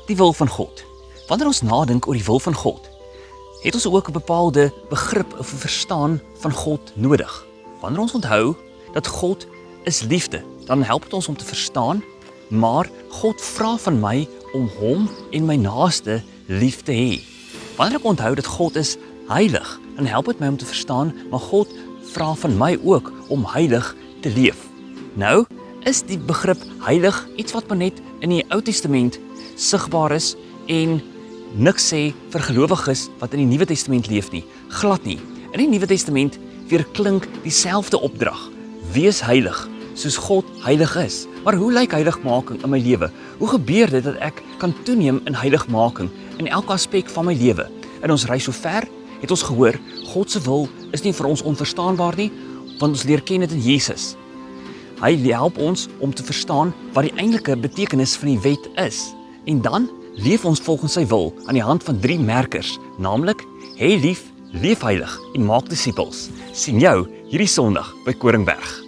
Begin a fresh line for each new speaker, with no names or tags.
die wil van God. Wanneer ons nadink oor die wil van God, het ons ook 'n bepaalde begrip of 'n verstaan van God nodig. Wanneer ons onthou dat God is liefde, dan help dit ons om te verstaan, maar God vra van my om hom en my naaste lief te hê. Wanneer ek onthou dat God is heilig, dan help dit my om te verstaan, maar God vra van my ook om heilig te leef. Nou, is die begrip heilig iets wat maar net in die Ou Testament sigbaar is en niks sê vir gelowiges wat in die Nuwe Testament leef nie, glad nie. In die Nuwe Testament weerklink dieselfde opdrag, wees heilig, soos God heilig is. Maar hoe lyk heiligmaking in my lewe? Hoe gebeur dit dat ek kan toeneem in heiligmaking in elke aspek van my lewe? In ons reis so ver, het ons gehoor, God se wil is nie vir ons onverstaanbaar nie, want ons leer ken dit in Jesus. Hy help ons om te verstaan wat die eintlike betekenis van die wet is. En dan leef ons volgens sy wil aan die hand van 3 merkers, naamlik, hê lief, leef heilig en maak disippels. Sien jou hierdie Sondag by Koringberg.